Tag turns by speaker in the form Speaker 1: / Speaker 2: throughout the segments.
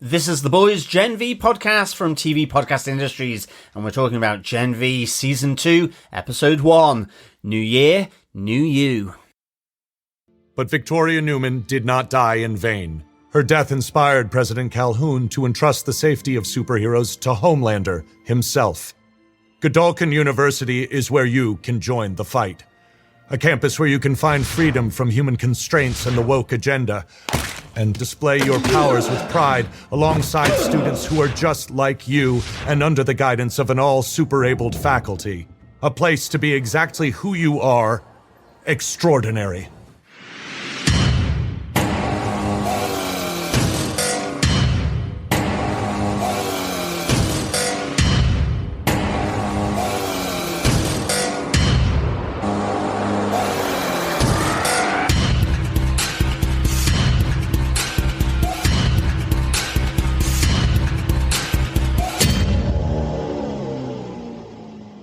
Speaker 1: This is the Boys Gen V podcast from TV Podcast Industries, and we're talking about Gen V Season 2, Episode 1, New Year, New You.
Speaker 2: But Victoria Neuman did not die in vain. Her death inspired President Calhoun to entrust the safety of superheroes to Homelander himself. Godolkin University is where you can join the fight. A campus where you can find freedom from human constraints and the woke agenda, and display your powers with pride alongside students who are just like you and under the guidance of an all-super-abled faculty. A place to be exactly who you are, extraordinary.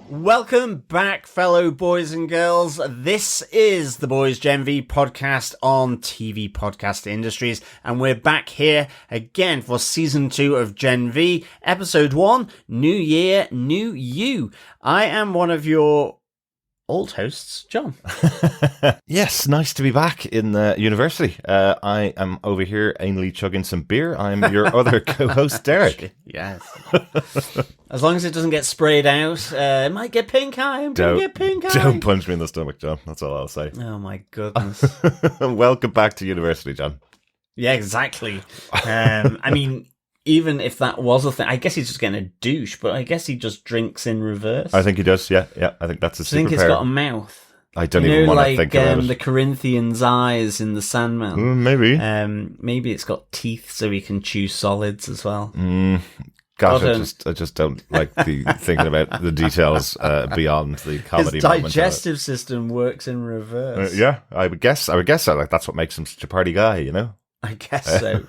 Speaker 1: Welcome back, fellow boys and girls. This is the Boys Gen V podcast on TV Podcast Industries, and we're back here again for Season 2 of Gen V, Episode 1, New Year, New You. I am one of your old hosts, John.
Speaker 3: Yes, nice to be back in the university. I am over here anally chugging some beer. I'm your other co-host, Derek.
Speaker 1: Yes. As long as it doesn't get sprayed out, it might get pink eye.
Speaker 3: Don't punch me in the stomach, John. That's all I'll say.
Speaker 1: Oh my goodness.
Speaker 3: Welcome back to university, John.
Speaker 1: Yeah, exactly. I mean, even if that was a thing, I guess he's just getting a douche, but I guess he just drinks in reverse.
Speaker 3: I think he does, yeah. I think that's his superpower.
Speaker 1: I think it's got a mouth.
Speaker 3: I don't even want to think about it.
Speaker 1: The Corinthians' eyes in the Sandman.
Speaker 3: Maybe.
Speaker 1: Maybe it's got teeth so he can chew solids as well.
Speaker 3: Gosh, I just don't like thinking about the details beyond the comedy.
Speaker 1: His digestive system works in reverse.
Speaker 3: Yeah, I would guess so. Like, that's what makes him such a party guy, you know?
Speaker 1: I guess so.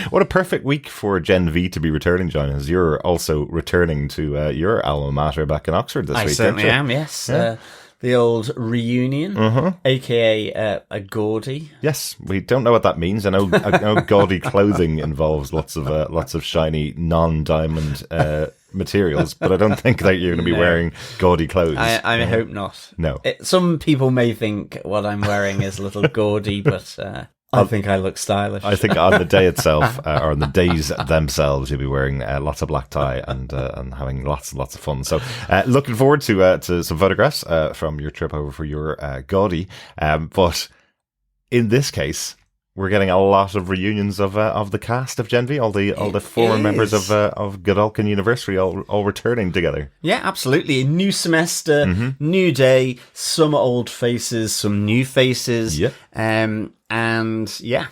Speaker 3: What a perfect week for Gen V to be returning, John, as you're also returning to your alma mater back in Oxford this week.
Speaker 1: I certainly am, yes. Yeah. The old reunion, aka a gaudy.
Speaker 3: Yes, we don't know what that means. I know gaudy clothing involves lots of shiny non-diamond materials, but I don't think that you're going to be wearing gaudy clothes.
Speaker 1: I hope not.
Speaker 3: No.
Speaker 1: Some people may think what I'm wearing is a little gaudy, but I think I look stylish. I
Speaker 3: think on the day itself, or on the days themselves, you'll be wearing lots of black tie and having lots and lots of fun. So looking forward to some photographs from your trip over for your gaudy. But in this case, we're getting a lot of reunions of the cast of Gen V, all the former members of Godolkin University, all returning together.
Speaker 1: Yeah, absolutely. A new semester, new day, some old faces, some new faces.
Speaker 3: Yeah.
Speaker 1: And yeah,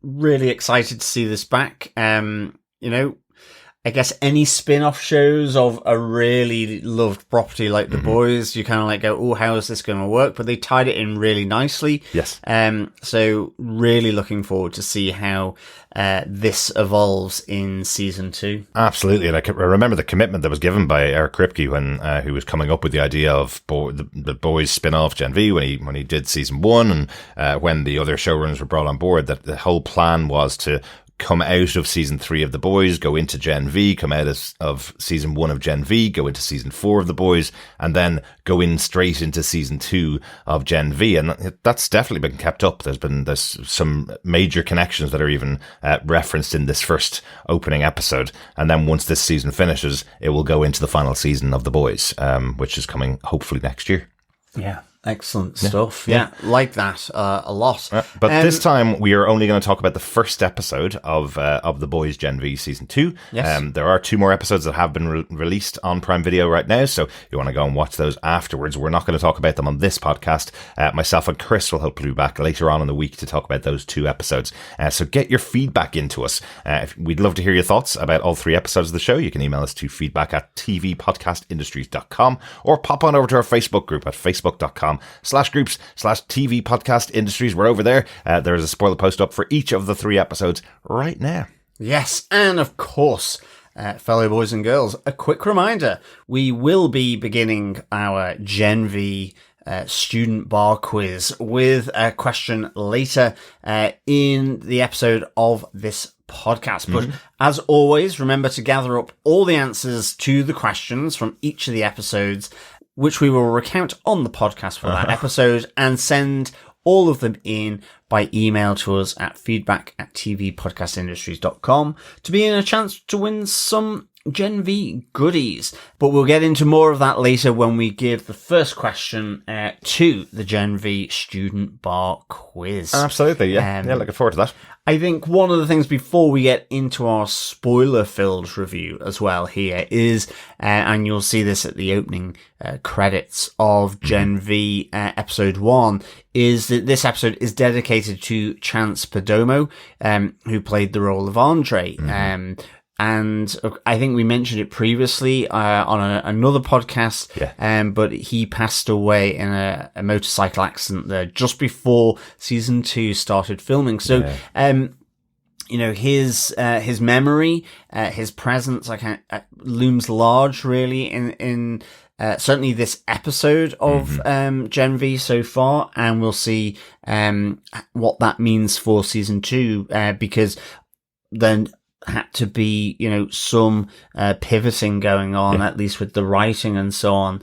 Speaker 1: really excited to see this back. I guess any spin-off shows of a really loved property like The Boys, you kind of like go, oh, how is this going to work? But they tied it in really nicely.
Speaker 3: Yes.
Speaker 1: So really looking forward to see how this evolves in Season 2.
Speaker 3: Absolutely. And I remember the commitment that was given by Eric Kripke when who was coming up with the idea of the Boys spin-off Gen V when he did Season 1 and when the other showrunners were brought on board, that the whole plan was to come out of Season 3 of The Boys, go into Gen V, come out of Season 1 of Gen V, go into Season 4 of The Boys, and then go in straight into Season 2 of Gen V. And that's definitely been kept up. There's some major connections that are even referenced in this first opening episode. And then once this season finishes, it will go into the final season of The Boys, which is coming hopefully next year.
Speaker 1: Yeah. Excellent stuff. Yeah, like that a lot.
Speaker 3: But this time we are only going to talk about the first episode of The Boys Gen V Season 2.
Speaker 1: Yes.
Speaker 3: There are 2 more episodes that have been released on Prime Video right now, so you want to go and watch those afterwards. We're not going to talk about them on this podcast. Myself and Chris will hopefully be back later on in the week to talk about those 2 episodes. So get your feedback into us. We'd love to hear your thoughts about all 3 episodes of the show. You can email us to feedback@tvpodcastindustries.com or pop on over to our Facebook group at facebook.com/groups/TV Podcast Industries. We're over there. There is a spoiler post up for each of the 3 episodes right now.
Speaker 1: Yes, and of course, fellow boys and girls, a quick reminder. We will be beginning our Gen V student bar quiz with a question later in the episode of this podcast. But as always, remember to gather up all the answers to the questions from each of the episodes, which we will recount on the podcast for that episode, and send all of them in by email to us at feedback@tvpodcastindustries.com to be in a chance to win some Gen V goodies. But we'll get into more of that later when we give the first question to the Gen V student bar quiz.
Speaker 3: Absolutely, yeah. Looking forward to that.
Speaker 1: I think one of the things before we get into our spoiler-filled review as well here is, and you'll see this at the opening credits of Gen V episode 1, is that this episode is dedicated to Chance Perdomo, who played the role of Andre. And I think we mentioned it previously on another podcast, but he passed away in a motorcycle accident there just before season 2 started filming. So, his memory, his presence, looms large really in certainly this episode of Gen V so far, and we'll see what that means for season 2, because then had to be, some pivoting going on, at least with the writing and so on,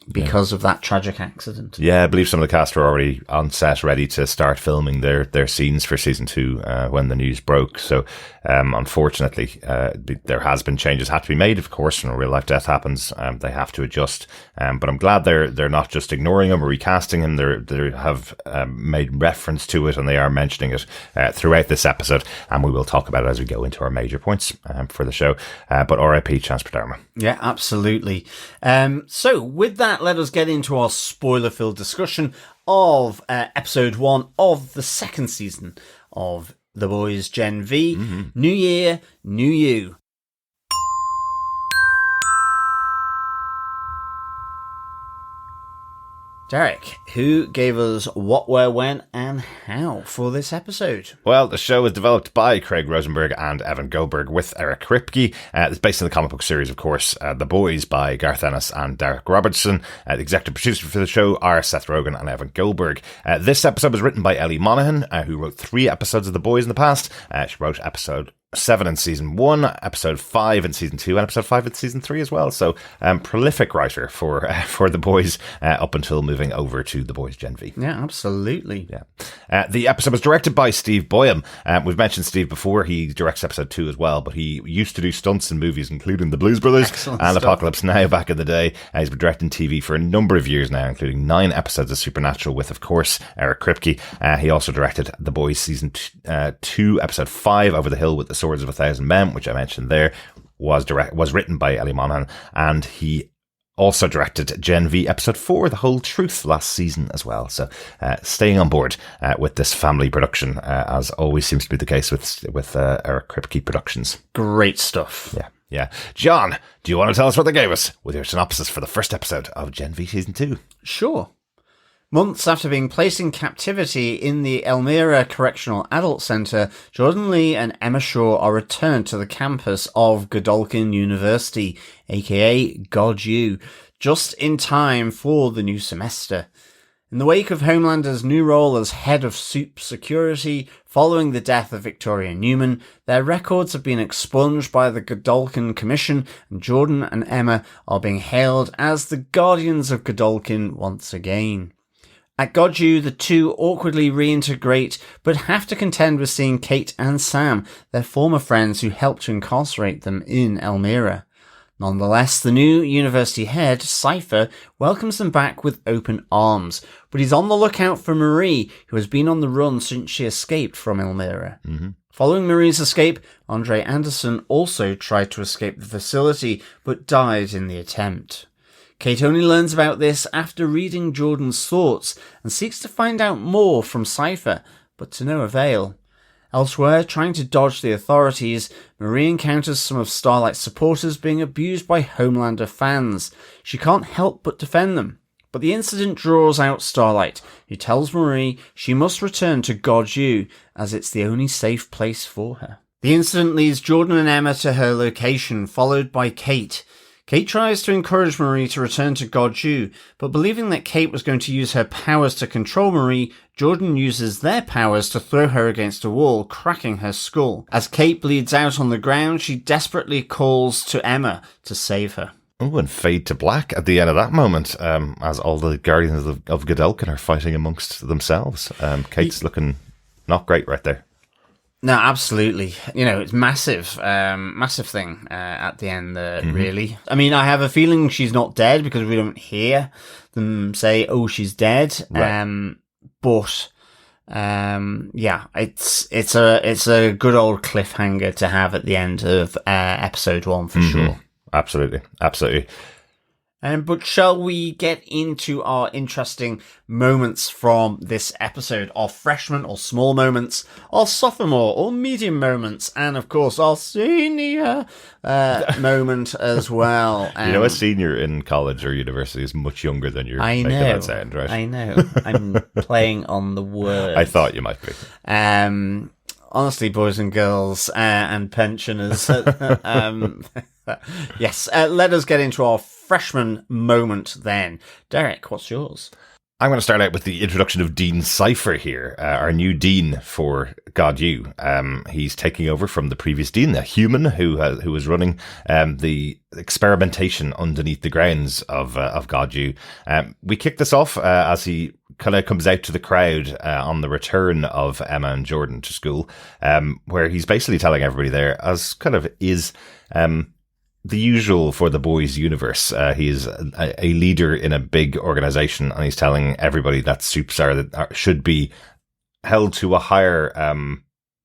Speaker 1: because of that tragic accident. Yeah,
Speaker 3: I believe some of the cast were already on set ready to start filming their scenes for season 2 when the news broke. So unfortunately, there has been changes had to be made. Of course, when a real life death happens, they have to adjust. But I'm glad they're not just ignoring him or recasting him. They have made reference to it, and they are mentioning it throughout this episode. And we will talk about it as we go into our major points for the show. But R.I.P. Chance Perdomo.
Speaker 1: Yeah, absolutely. So with that, let us get into our spoiler-filled discussion of episode 1 of the second season of The Boys Gen V. New year, new you. Derek, who gave us what, where, when, and how for this episode?
Speaker 3: Well, the show was developed by Craig Rosenberg and Evan Goldberg with Eric Kripke. It's based on the comic book series, of course, The Boys by Garth Ennis and Derek Robertson. The executive producers for the show are Seth Rogen and Evan Goldberg. This episode was written by Ellie Monaghan, who wrote 3 episodes of The Boys in the past. She wrote episode 7 in season 1, episode 5 in season 2, and episode 5 in season 3 as well. So, prolific writer for The Boys up until moving over to The Boys Gen V.
Speaker 1: Yeah, absolutely.
Speaker 3: Yeah. The episode was directed by Steve Boyum. We've mentioned Steve before. He directs episode 2 as well, but he used to do stunts in movies, including The Blues Brothers and Apocalypse Now back in the day. He's been directing TV for a number of years now, including 9 episodes of Supernatural with, of course, Eric Kripke. He also directed The Boys season 2, episode 5, Over the Hill with the Swords of a Thousand Men, which I mentioned there, was written by Ellie Monaghan, and he also directed Gen V episode 4, The Whole Truth, last season as well. So staying on board with this family production, as always seems to be the case with Eric Kripke Productions.
Speaker 1: Great stuff.
Speaker 3: Yeah. John, do you want to tell us what they gave us with your synopsis for the first episode of Gen V season 2?
Speaker 1: Sure. Months after being placed in captivity in the Elmira Correctional Adult Center, Jordan Lee and Emma Shaw are returned to the campus of Godolkin University, aka GodU, just in time for the new semester. In the wake of Homelander's new role as head of Supe Security, following the death of Victoria Neuman, their records have been expunged by the Godolkin Commission, and Jordan and Emma are being hailed as the Guardians of Godolkin once again. At GodU, the two awkwardly reintegrate, but have to contend with seeing Kate and Sam, their former friends who helped to incarcerate them in Elmira. Nonetheless, the new university head, Cypher, welcomes them back with open arms, but he's on the lookout for Marie, who has been on the run since she escaped from Elmira. Following Marie's escape, Andre Anderson also tried to escape the facility, but died in the attempt. Kate only learns about this after reading Jordan's thoughts and seeks to find out more from Cypher, but to no avail. Elsewhere, trying to dodge the authorities, Marie encounters some of Starlight's supporters being abused by Homelander fans. She can't help but defend them, but the incident draws out Starlight, who tells Marie she must return to GodU as it's the only safe place for her. The incident leads Jordan and Emma to her location, followed by Kate. Kate tries to encourage Marie to return to GodU, but believing that Kate was going to use her powers to control Marie, Jordan uses their powers to throw her against a wall, cracking her skull. As Kate bleeds out on the ground, she desperately calls to Emma to save her.
Speaker 3: Oh, and fade to black at the end of that moment, as all the Guardians of Godolkin are fighting amongst themselves. Kate's looking not great right there.
Speaker 1: No, absolutely. It's massive, massive thing at the end there, really. I mean, I have a feeling she's not dead because we don't hear them say, "Oh, she's dead." Right. But it's a good old cliffhanger to have at the end of episode 1 for sure.
Speaker 3: Absolutely.
Speaker 1: But shall we get into our interesting moments from this episode? Our freshman or small moments, our sophomore or medium moments, and of course our senior moment as well.
Speaker 3: A senior in college or university is much younger than you're making that sound, right?
Speaker 1: I know. I'm playing on the words.
Speaker 3: I thought you might be.
Speaker 1: Honestly, boys and girls and pensioners. Yes, let us get into our freshman moment then. Derek, what's yours?
Speaker 3: I'm going to start out with the introduction of Dean Cypher here, our new dean for GodU. He's taking over from the previous dean, a human who was running the experimentation underneath the grounds of GodU. We kick this off as he kind of comes out to the crowd on the return of Emma and Jordan to school, where he's basically telling everybody there, as kind of is the usual for the boys' universe. He is a leader in a big organization, and he's telling everybody that Supes should be held to a higher,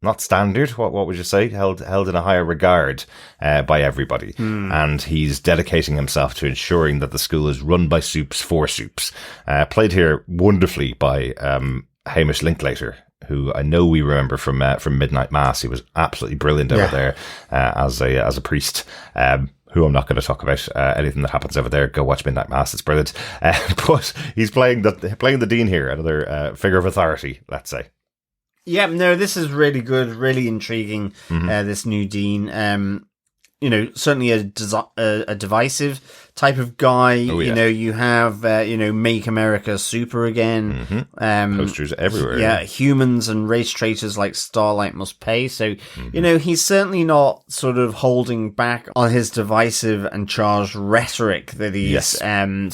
Speaker 3: not standard. What would you say? Held in a higher regard by everybody. And he's dedicating himself to ensuring that the school is run by Supes for Supes. Played here wonderfully by Hamish Linklater, who I know we remember from Midnight Mass. He was absolutely brilliant over there as a priest. Who I'm not going to talk about. Anything that happens over there, go watch Midnight Mass. It's brilliant. But he's playing the dean here, another figure of authority, let's say.
Speaker 1: Yeah, no, this is really good, really intriguing. This new dean. Certainly a divisive type of guy.
Speaker 3: Oh, yeah.
Speaker 1: You have, Make America Super again.
Speaker 3: Posters everywhere.
Speaker 1: Yeah, humans and race traitors like Starlight must pay. So, he's certainly not sort of holding back on his divisive and charged rhetoric that he's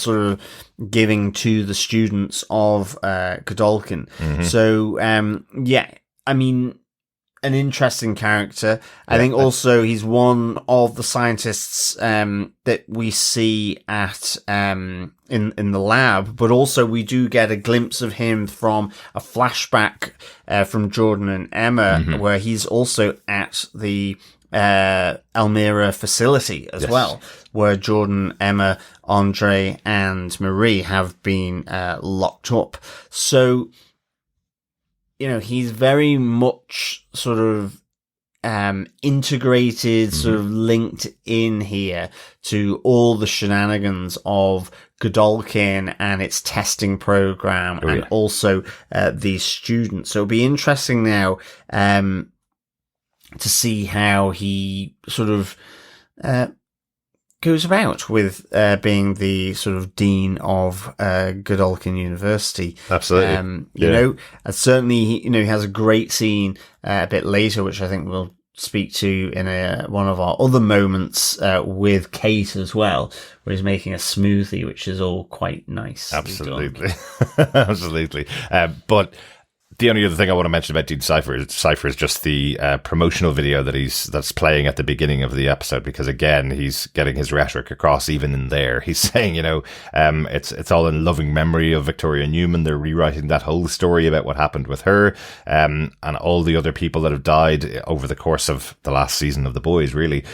Speaker 1: sort of giving to the students of Godolkin. So, I mean, an interesting character. I think also he's one of the scientists that we see at in the lab, but also we do get a glimpse of him from a flashback from Jordan and Emma, where he's also at the Elmira facility as well, where Jordan, Emma, Andre, and Marie have been locked up. So, he's very much sort of integrated, sort of linked in here to all the shenanigans of Godolkin and its testing program, also these students. So it'll be interesting now to see how he sort of goes about with being the sort of dean of Godolkin University.
Speaker 3: Absolutely.
Speaker 1: Certainly, he has a great scene a bit later, which I think we'll speak to in one of our other moments with Kate as well, where he's making a smoothie, which is all quite nice.
Speaker 3: Absolutely. Absolutely. But the only other thing I want to mention about Dean Cypher is just the promotional video that's playing at the beginning of the episode, because again, he's getting his rhetoric across even in there. He's saying, it's all in loving memory of Victoria Neuman. They're rewriting that whole story about what happened with her, and all the other people that have died over the course of the last season of The Boys, really.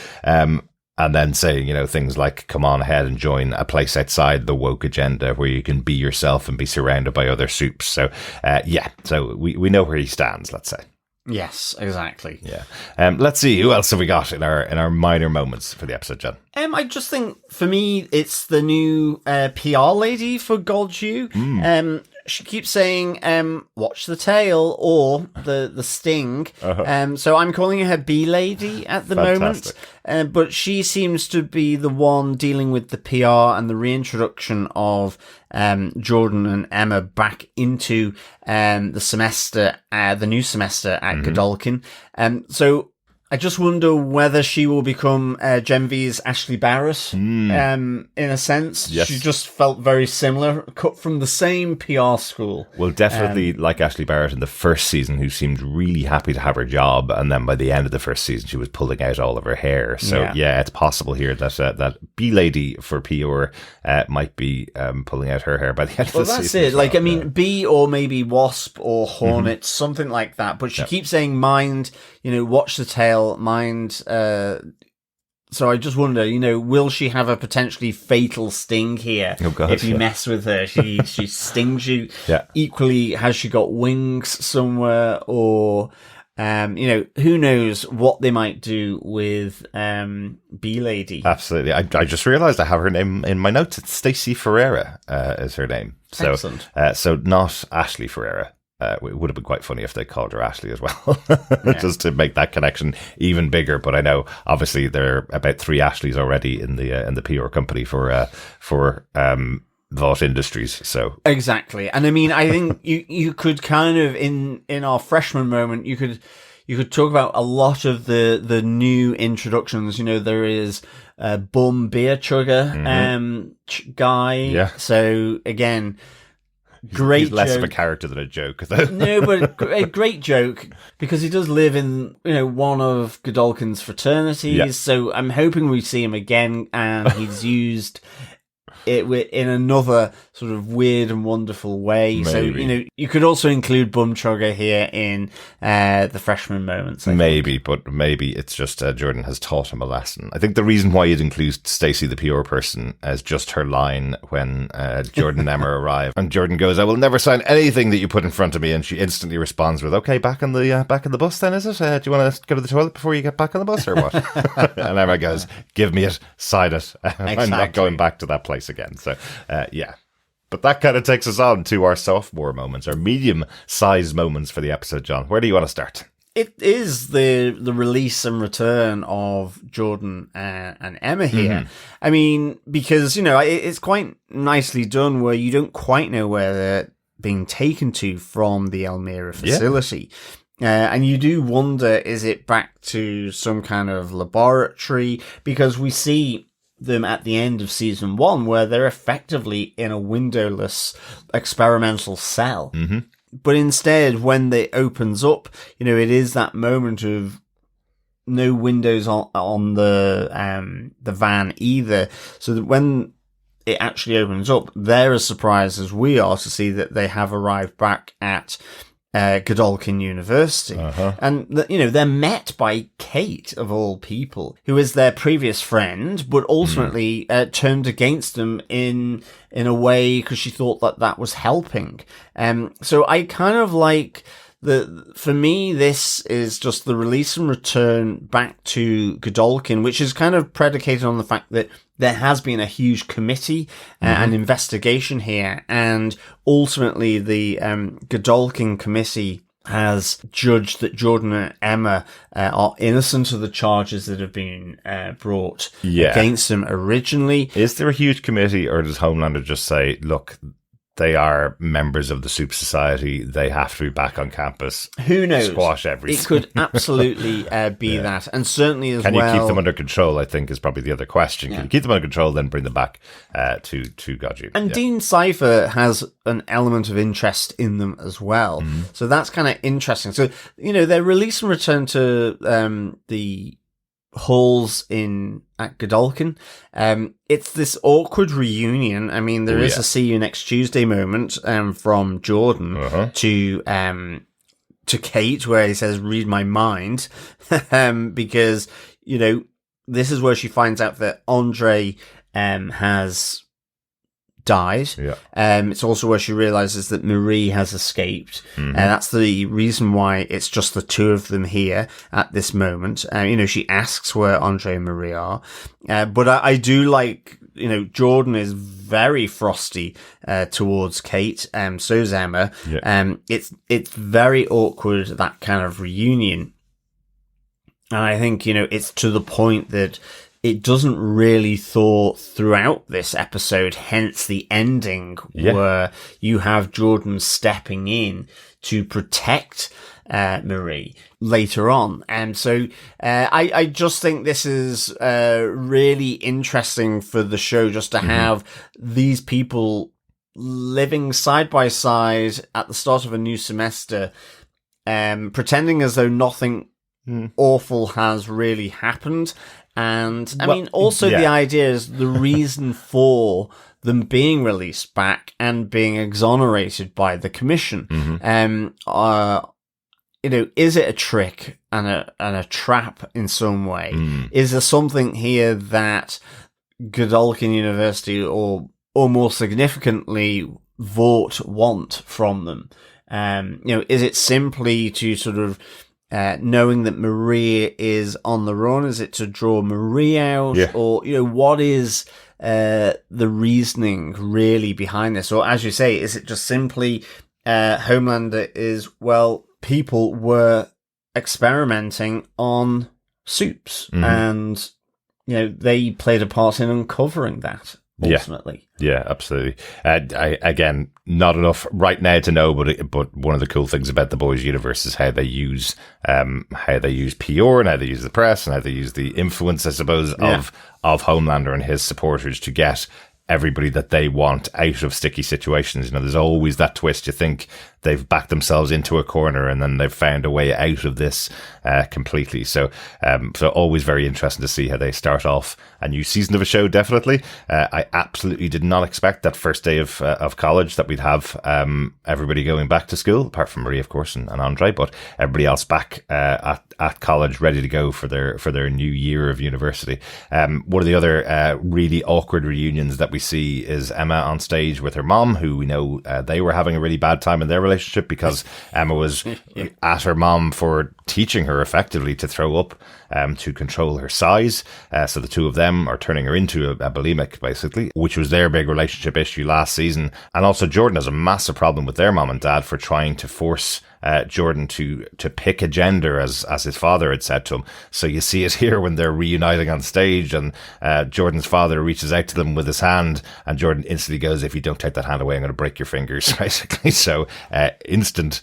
Speaker 3: And then saying, things like, come on ahead and join a place outside the woke agenda where you can be yourself and be surrounded by other Supes. So, so we know where he stands, let's say.
Speaker 1: Yes, exactly.
Speaker 3: Yeah. Let's see, who else have we got in our minor moments for the episode, John?
Speaker 1: I just think, for me, it's the new PR lady for GodU. she keeps saying, watch the tail or the sting. So I'm calling her B lady at the moment. But she seems to be the one dealing with the PR and the reintroduction of Jordan and Emma back into the semester, the new semester at Godolkin. So I just wonder whether she will become Gen V's Ashley Barrett, in a sense.
Speaker 3: Yes.
Speaker 1: She just felt very similar, cut from the same PR school.
Speaker 3: Well, definitely like Ashley Barrett in the first season, who seemed really happy to have her job, and then by the end of the first season, she was pulling out all of her hair. So yeah, it's possible here that that B lady for PR might be pulling out her hair by the end of the season.
Speaker 1: Well, that's it. Like, I mean, B or maybe Wasp or Hornet, something like that. But she keeps saying, mind, watch the tail. Mind, so I just wonder, will she have a potentially fatal sting here?
Speaker 3: Oh God,
Speaker 1: if you mess with her, she stings you.
Speaker 3: Yeah.
Speaker 1: Equally, has she got wings somewhere, or who knows what they might do with B Lady?
Speaker 3: Absolutely. I just realised I have her name in my notes. It's Stacey Ferreira is her name. So,
Speaker 1: excellent.
Speaker 3: So not Ashley Ferreira. It would have been quite funny if they called her Ashley as well, just to make that connection even bigger. But I know, obviously, there are about 3 Ashleys already in the PR company for Vault Industries. So
Speaker 1: exactly, and I mean, I think you could kind of in our freshman moment, you could talk about a lot of the new introductions. There is Bum Beer Chugger guy. Yeah. So again. He's less
Speaker 3: of a character than a joke, though.
Speaker 1: No, but a great joke, because he does live in, one of Godolkin's fraternities. Yeah. So I'm hoping we see him again, and he's used it in another sort of weird and wonderful way. Maybe. So, you could also include Bum Chugger here in the freshman moments.
Speaker 3: Maybe it's just Jordan has taught him a lesson. I think the reason why you'd include Stacey, the PR person, as just her line when Jordan and Emma arrive, and Jordan goes, "I will never sign anything that you put in front of me," and she instantly responds with, "Okay, back in the bus then, is it? Do you want to go to the toilet before you get back on the bus, or what?" And Emma goes, "Give me it, sign it. Exactly. I'm not going back to that place again." So yeah. But that kind of takes us on to our sophomore moments, our medium-sized moments for the episode, John. Where do you want to start?
Speaker 1: It is the release and return of Jordan and Emma here. I mean, because, it's quite nicely done where you don't quite know where they're being taken to from the Elmira facility. Yeah. And you do wonder, is it back to some kind of laboratory? Because we see them at the end of season 1 where they're effectively in a windowless experimental cell. But instead, when it opens up, it is that moment of no windows on the van either. So that when it actually opens up, they're as surprised as we are to see that they have arrived back at Godolkin University. And, they're met by Kate, of all people, who is their previous friend, but ultimately turned against them in a way because she thought that was helping. So I kind of like for me, this is just the release and return back to Godolkin, which is kind of predicated on the fact that there has been a huge committee and investigation here, and ultimately the Godolkin committee has judged that Jordan and Emma are innocent of the charges that have been brought against them originally.
Speaker 3: Is there a huge committee, or does Homelander just say, look, they are members of the Supe Society, they have to be back on campus?
Speaker 1: Who knows?
Speaker 3: Squash everything.
Speaker 1: It could absolutely be that. And certainly as well...
Speaker 3: Can you keep them under control, I think, is probably the other question. Can you keep them under control, then bring them back to GodU?
Speaker 1: And Dean Cypher has an element of interest in them as well. So that's kind of interesting. So, their release and return to the halls at Godolkin. It's this awkward reunion. I mean, there is a see you next Tuesday moment from Jordan to Kate, where he says, "Read my mind," because this is where she finds out that Andre has died. It's also where she realizes that Marie has escaped. And that's the reason why it's just the two of them here at this moment. She asks where Andre and Marie are. But I do like Jordan is very frosty towards Kate. So's Emma.
Speaker 3: Yeah.
Speaker 1: It's very awkward, that kind of reunion. And I think, it's to the point that it doesn't really thaw throughout this episode, hence the ending where you have Jordan stepping in to protect Marie later on. And so I just think this is really interesting for the show, just to have these people living side by side at the start of a new semester, pretending as though nothing awful has really happened. And I mean, also the idea is the reason for them being released back and being exonerated by the commission. Is it a trick and a trap in some way? Is there something here that Godolkin University or more significantly Vought want from them? Is it simply to sort of knowing that Marie is on the run? Is it to draw Marie out? Or, what is the reasoning really behind this? Or, as you say, is it just simply Homelander is, people were experimenting on Supes and, they played a part in uncovering that ultimately.
Speaker 3: Yeah, absolutely. Again, not enough right now to know, but one of the cool things about the Boys universe is how they use PR and how they use the press and how they use the influence, I suppose, of Homelander and his supporters to get everybody that they want out of sticky situations. There's always that twist. You think they've backed themselves into a corner and then they've found a way out of this completely. So always very interesting to see how they start off a new season of a show. Definitely. I absolutely did not expect that first day of college that we'd have everybody going back to school, apart from Marie, of course, and Andre, but everybody else back at college, ready to go for their new year of university. One of the other really awkward reunions that we see is Emma on stage with her mom, who we know they were having a really bad time in their relationship because Emma was at her mom for teaching her effectively to throw up to control her size. So the two of them are turning her into a bulimic, basically, which was their big relationship issue last season. And also Jordan has a massive problem with their mom and dad for trying to force Jordan to pick a gender as his father had said to him. So you see it here when they're reuniting on stage and Jordan's father reaches out to them with his hand and Jordan instantly goes, "If you don't take that hand away, I'm going to break your fingers," basically. So instant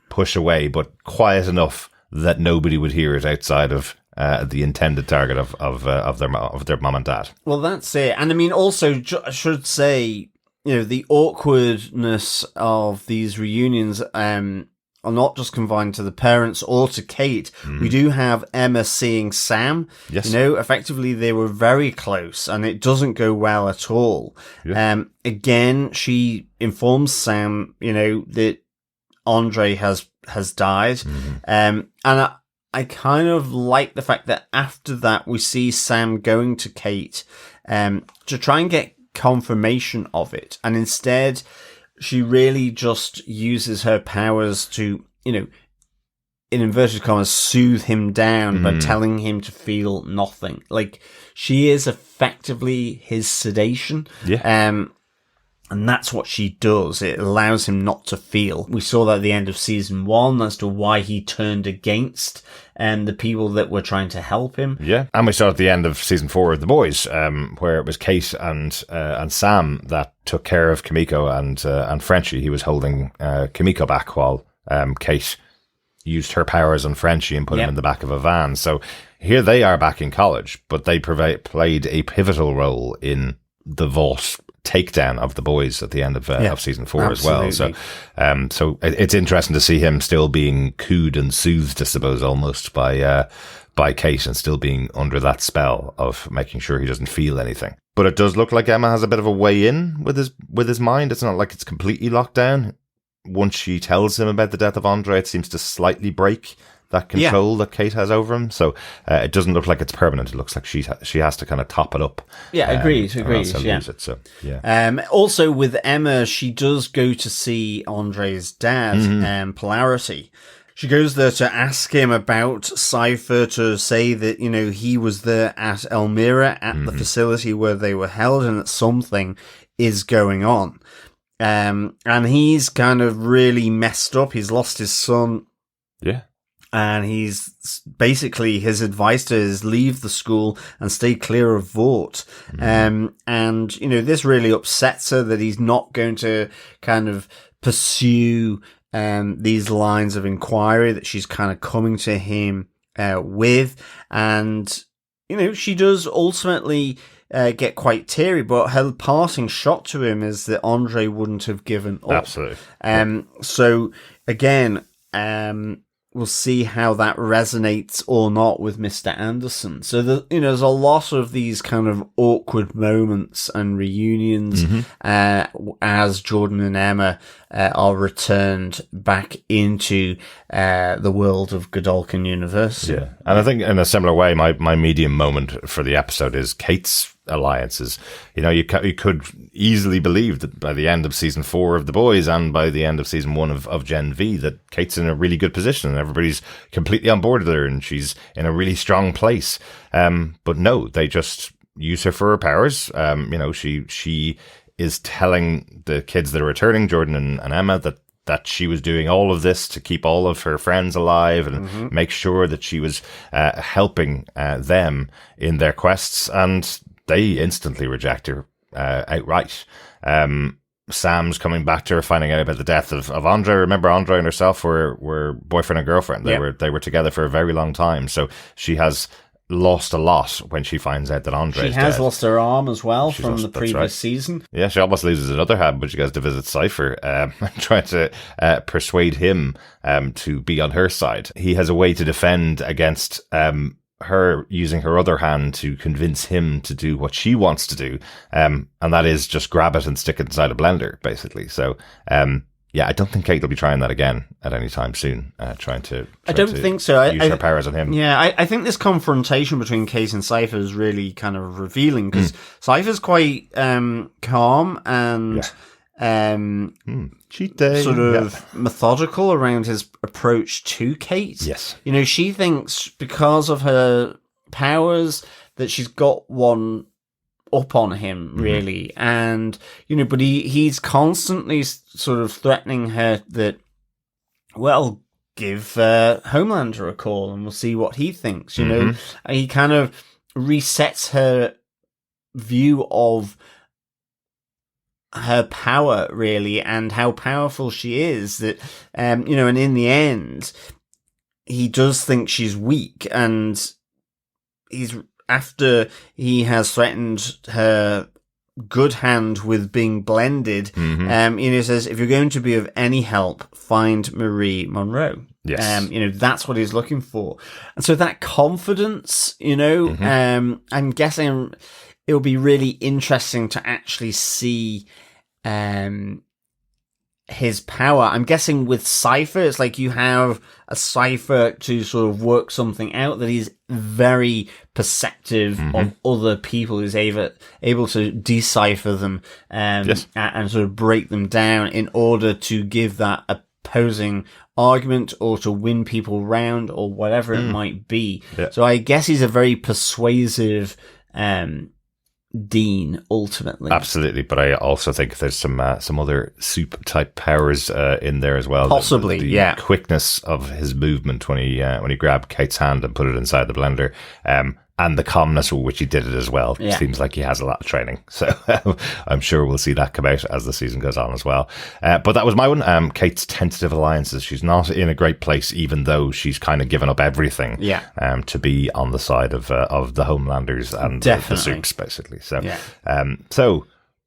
Speaker 3: push away, but quiet enough that nobody would hear it outside of the intended target of their mom and dad.
Speaker 1: Well, that's it. And I mean, also, I should say, the awkwardness of these reunions are not just confined to the parents or to Kate. We do have Emma seeing Sam.
Speaker 3: Yes.
Speaker 1: Effectively they were very close and it doesn't go well at all. Yeah. Again, she informs Sam, that Andre has died. And I kind of like the fact that after that we see Sam going to Kate to try and get confirmation of it, and instead she really just uses her powers to, in inverted commas, soothe him down by telling him to feel nothing. Like, she is effectively his sedation. And that's what she does. It allows him not to feel. We saw that at the end of season 1 as to why he turned against the people that were trying to help him. Yeah.
Speaker 3: And we saw at the end of season 4 of The Boys, where it was Kate and Sam that took care of Kimiko and Frenchie. He was holding Kimiko back while Kate used her powers on Frenchie and put him in the back of a van. So here they are back in college, but they played a pivotal role in the Vought takedown of the Boys at the end of season 4 absolutely. As well. So it's interesting to see him still being cooed and soothed, I suppose, almost by Kate, and still being under that spell of making sure he doesn't feel anything. But it does look like Emma has a bit of a way in with his mind. It's not like it's completely locked down. Once she tells him about the death of Andre, it seems to slightly break that control that Kate has over him. So it doesn't look like it's permanent. It looks like she has to kind of top it up.
Speaker 1: Yeah, agreed.
Speaker 3: Lose it, so, yeah.
Speaker 1: Also with Emma, she does go to see Andre's dad, Polarity. She goes there to ask him about Cypher, to say that, he was there at Elmira, at the facility where they were held, and that something is going on. And he's kind of really messed up. He's lost his son.
Speaker 3: Yeah.
Speaker 1: And his advice to is leave the school and stay clear of Vought. And, this really upsets her that he's not going to kind of pursue these lines of inquiry that she's kind of coming to him with. And, she does ultimately get quite teary, but her parting shot to him is that Andre wouldn't have given up.
Speaker 3: Absolutely.
Speaker 1: So, again, we'll see how that resonates or not with Mr. Anderson. So, there's a lot of these kind of awkward moments and reunions as Jordan and Emma are returned back into the world of Godolkin University.
Speaker 3: Yeah, and I think in a similar way, my medium moment for the episode is Kate's alliances. You could easily believe that by the end of season 4 of The Boys and by the end of season 1 of Gen V that Kate's in a really good position and everybody's completely on board with her and she's in a really strong place. But no, they just use her for her powers. She is telling the kids that are returning, Jordan and Emma, that she was doing all of this to keep all of her friends alive and make sure that she was helping them in their quests, and they instantly reject her outright. Sam's coming back to her, finding out about the death of Andre. Remember, Andre and herself were boyfriend and girlfriend. They were together for a very long time. So she has lost a lot when she finds out that Andre is dead.
Speaker 1: She has lost her arm as well from the previous season.
Speaker 3: Yeah, she almost loses another hand when she goes to visit Cypher, trying to persuade him to be on her side. He has a way to defend against her using her other hand to convince him to do what she wants to do, and that is just grab it and stick it inside a blender, basically. So, I don't think Kate will be trying that again at any time soon. I don't
Speaker 1: think so.
Speaker 3: Use her powers on him.
Speaker 1: Yeah, I think this confrontation between Kate and Cypher is really kind of revealing, because Cypher's quite calm and sort of methodical around his approach to Kate.
Speaker 3: Yes.
Speaker 1: She thinks because of her powers that she's got one up on him, really. And, but he's constantly sort of threatening her that, well, give Homelander a call and we'll see what he thinks, And he kind of resets her view of her power, really, and how powerful she is, that and in the end he does think she's weak, and after he has threatened her good hand with being blended, he says, if you're going to be of any help, find Marie Monroe.
Speaker 3: Yes.
Speaker 1: That's what he's looking for. And so that confidence, I'm guessing it'll be really interesting to actually see his power. I'm guessing with Cypher, it's like you have a Cypher to sort of work something out, that he's very perceptive of other people, who's able to decipher them and sort of break them down in order to give that opposing argument or to win people round or whatever it might be. Yeah. So I guess he's a very persuasive Dean, ultimately.
Speaker 3: Absolutely, but I also think there's some other Supe type powers in there as well.
Speaker 1: Possibly,
Speaker 3: the quickness of his movement when he grabbed Kate's hand and put it inside the blender, and the calmness with which he did it as well. Yeah. It seems like he has a lot of training. So I'm sure we'll see that come out as the season goes on as well. But that was my one. Kate's tentative alliances. She's not in a great place, even though she's kind of given up everything to be on the side of the Homelanders and the Supes, basically. So, so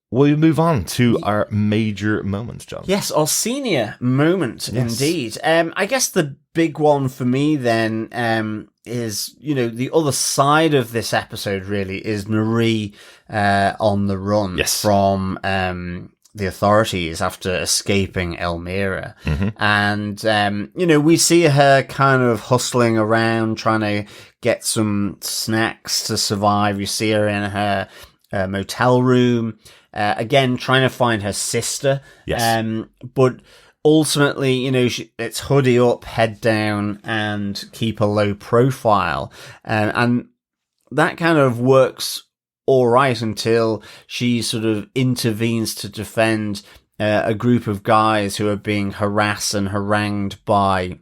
Speaker 3: we'll move on to our major moments, John.
Speaker 1: Yes, our senior moment, indeed. I guess the big one for me then is, the other side of this episode really is Marie on the run from the authorities after escaping Elmira. And, we see her kind of hustling around trying to get some snacks to survive. You see her in her motel room, again, trying to find her sister. But ultimately, you know, it's hoodie up, head down, and keep a low profile. And that kind of works all right until she sort of intervenes to defend a group of guys who are being harassed and harangued by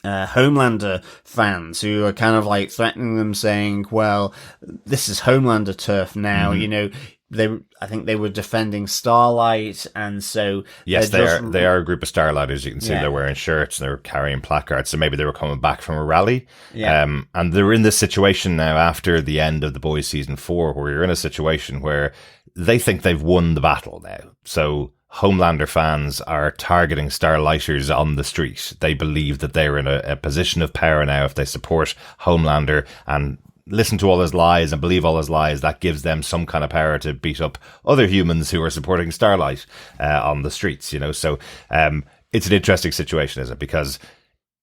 Speaker 1: Homelander fans who are kind of like threatening them, saying, well, this is Homelander turf now, you know. I think they were defending Starlight, and so
Speaker 3: yes, they are a group of Starlighters. You can see they're wearing shirts and they're carrying placards. So maybe they were coming back from a rally. And they're in this situation now after the end of The Boys season 4, where you're in a situation where they think they've won the battle now. So Homelander fans are targeting Starlighters on the street. They believe that they're in a position of power now if they support Homelander and listen to all his lies and believe all his lies. That gives them some kind of power to beat up other humans who are supporting Starlight on the streets, you know. So it's an interesting situation, isn't it? Because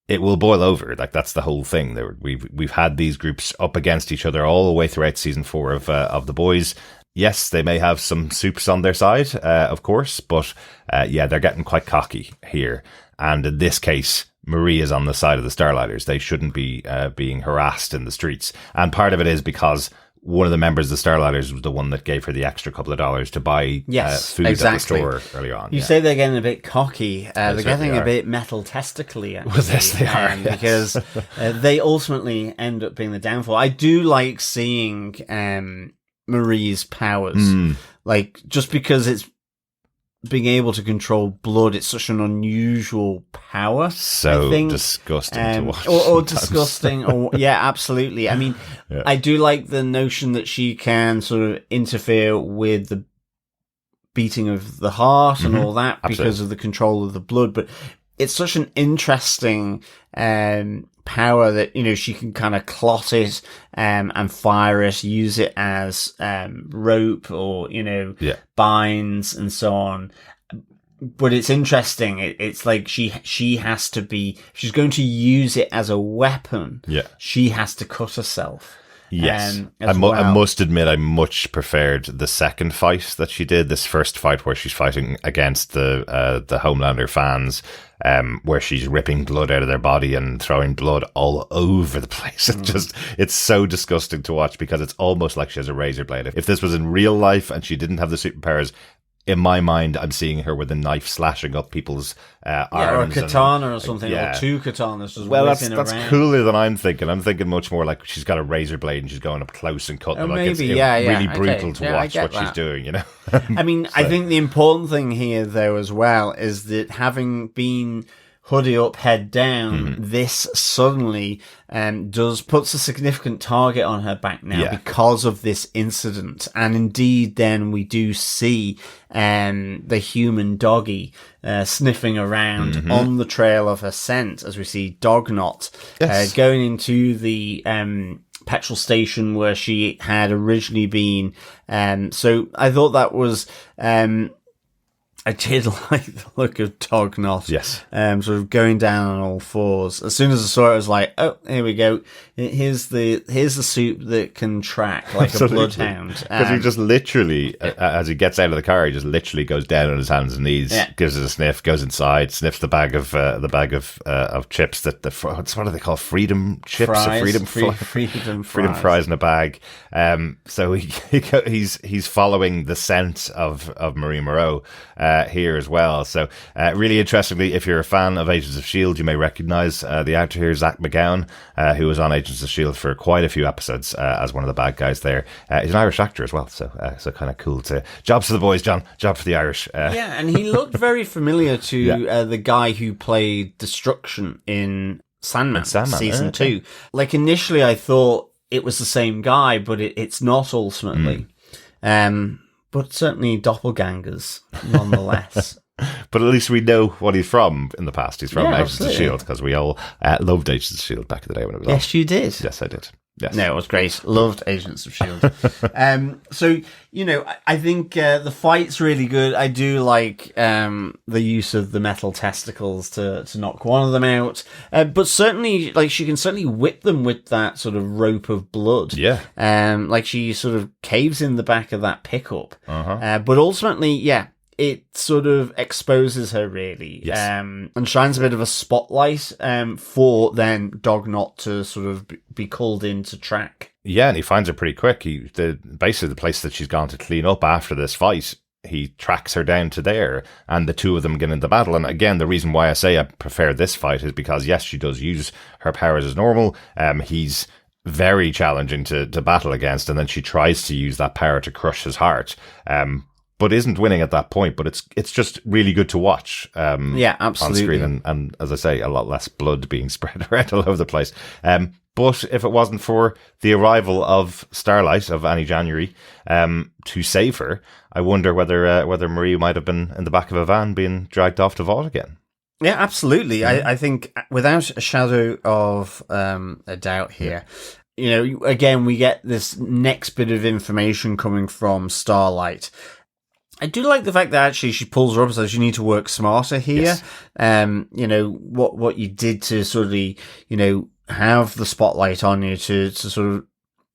Speaker 3: it will boil over. Like, that's the whole thing. We've had these groups up against each other all the way throughout season 4 of The Boys. Yes, they may have some supes on their side, of course, but they're getting quite cocky here. And in this case, Marie is on the side of the Starlighters. They shouldn't be being harassed in the streets. And part of it is because one of the members of the Starlighters was the one that gave her the extra couple of dollars to buy food at the store earlier on.
Speaker 1: You say they're getting a bit cocky. They're getting a bit metal testically. Actually,
Speaker 3: well, yes, they are.
Speaker 1: Because they ultimately end up being the downfall. I do like seeing Marie's powers. Like, just because it's being able to control blood, it's such an unusual power.
Speaker 3: So disgusting to watch.
Speaker 1: Or disgusting. Absolutely. I mean, I do like the notion that she can sort of interfere with the beating of the heart and all that because of the control of the blood. But it's such an interesting power that, you know, she can kind of clot it and fire it, use it as rope or, you know, binds and so on. But it's interesting. It's like she has to be, if she's going to use it as a weapon, she has to cut herself.
Speaker 3: Yes. I must admit, I much preferred the second fight that she did, this first fight where she's fighting against the Homelander fans, where she's ripping blood out of their body and throwing blood all over the place. It's so disgusting to watch because it's almost like she has a razor blade. If this was in real life and she didn't have the superpowers, in my mind, I'm seeing her with a knife slashing up people's arms.
Speaker 1: Or a katana or something, or two katanas just whipping
Speaker 3: that's
Speaker 1: around.
Speaker 3: Cooler than I'm thinking. I'm thinking much more like she's got a razor blade and she's going up close and cutting them. Like,
Speaker 1: maybe,
Speaker 3: it's really brutal to watch what she's doing, you know?
Speaker 1: I mean, I think the important thing here, though, as well, is that having been hoodie up, head down, this suddenly puts a significant target on her back now because of this incident. And indeed, then we do see the human doggy sniffing around on the trail of her scent, as we see Dognot going into the petrol station where she had originally been. So I thought that was I did like the look of Dognot.
Speaker 3: Yes.
Speaker 1: Sort of going down on all fours. As soon as I saw it, I was like, oh, here we go. Here's the soup that can track like a bloodhound.
Speaker 3: Because he just literally, as he gets out of the car, he just literally goes down on his hands and knees, gives it a sniff, goes inside, sniffs the bag of chips what do they call freedom chips?
Speaker 1: Fries.
Speaker 3: Freedom fries in a bag. So he's following the scent of Marie Moreau here as well. So really interestingly, if you're a fan of Agents of S.H.I.E.L.D., you may recognise the actor here, Zach McGowan, who was on Agents of S.H.I.E.L.D. for quite a few episodes as one of the bad guys there. He's an Irish actor as well, so kind of cool to... Jobs for the boys, John. Job for the Irish.
Speaker 1: And he looked very familiar to the guy who played Destruction in Sandman season 2. Like, initially I thought it was the same guy, but it's not ultimately. But certainly doppelgangers, nonetheless.
Speaker 3: But at least we know what he's from in the past. He's from Agents of S.H.I.E.L.D. because we all loved Agents of S.H.I.E.L.D. back in the day when it was on.
Speaker 1: Yes, you did.
Speaker 3: Yes, I did. Yes.
Speaker 1: No, it was great. Loved Agents of S.H.I.E.L.D. So, you know, I think the fight's really good. I do like the use of the metal testicles to knock one of them out. But certainly, like, she can certainly whip them with that sort of rope of blood.
Speaker 3: Yeah.
Speaker 1: Like, she sort of caves in the back of that pickup. But ultimately, it sort of exposes her, really, and shines a bit of a spotlight for then Dog not to sort of be called in to track.
Speaker 3: Yeah, and he finds her pretty quick. Basically the place that she's gone to clean up after this fight, he tracks her down to there, and the two of them get into battle. And again, the reason why I say I prefer this fight is because, yes, she does use her powers as normal. He's very challenging to battle against, and then she tries to use that power to crush his heart, but isn't winning at that point. But it's just really good to watch.
Speaker 1: Yeah, absolutely.
Speaker 3: On screen, and as I say, a lot less blood being spread around all over the place. But if it wasn't for the arrival of Starlight, of Annie January, to save her, I wonder whether Marie might have been in the back of a van being dragged off to vault again.
Speaker 1: Yeah, absolutely. I think without a shadow of a doubt here, again, we get this next bit of information coming from Starlight. I do like the fact that actually she pulls her up and says you need to work smarter here. Yes. What you did to sort of, have the spotlight on you to sort of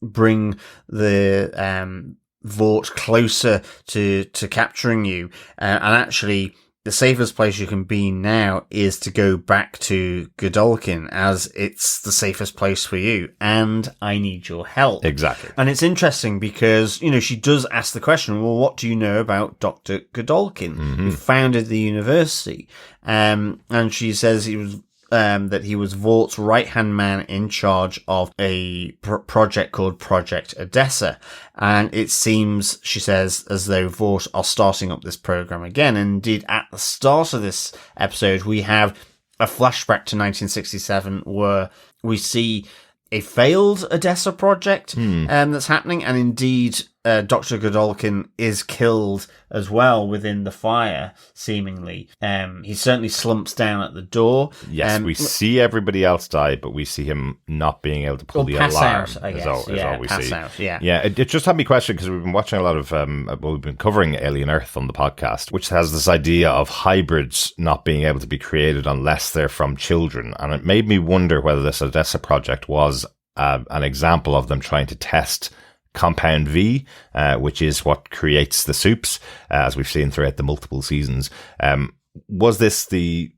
Speaker 1: bring the Vought closer to capturing you. And actually, the safest place you can be now is to go back to Godolkin, as it's the safest place for you. And I need your help.
Speaker 3: Exactly.
Speaker 1: And it's interesting because, she does ask the question, well, what do you know about Dr. Godolkin, who founded the university? And she says he was that he was Vaught's right-hand man in charge of a project called Project Odessa. And it seems, she says, as though Vought are starting up this program again. And indeed, at the start of this episode, we have a flashback to 1967 where we see a failed Odessa project that's happening. And indeed, Dr. Godolkin is killed as well within the fire, seemingly. He certainly slumps down at the door.
Speaker 3: Yes, we see everybody else die, but we see him not being able to pull the alarm.
Speaker 1: Out, I guess.
Speaker 3: Is all we
Speaker 1: pass
Speaker 3: see.
Speaker 1: Out, yeah.
Speaker 3: Yeah, it just had me question, because we've been watching a lot of, we've been covering Alien Earth on the podcast, which has this idea of hybrids not being able to be created unless they're from children. And it made me wonder whether this Odessa project was an example of them trying to test Compound V, which is what creates the Supes, as we've seen throughout the multiple seasons. Was this the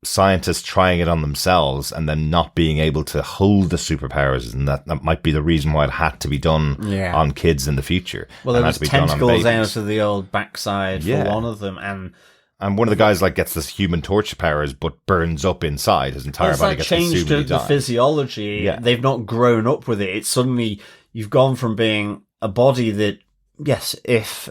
Speaker 3: scientists trying it on themselves and then not being able to hold the superpowers, and that might be the reason why it had to be done on kids in the future?
Speaker 1: Well, there was tentacles out of the old backside for one of them,
Speaker 3: and one of the guys gets this Human Torch powers, but burns up inside. His entire body gets consumed.
Speaker 1: It's changed the physiology. Yeah. They've not grown up with it. It's suddenly, you've gone from being a body that, yes, if